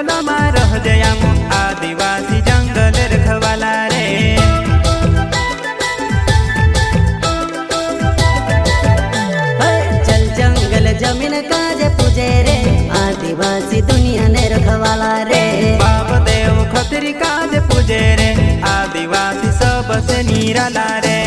जंगल में रह जयाम आदिवासी जंगल रखवाला रे। चल जंगल जमीन काज पूजे रे आदिवासी दुनिया ने रखवाला रे। बाप देव खतरी काज पूजे रे आदिवासी सबसे निराला रे।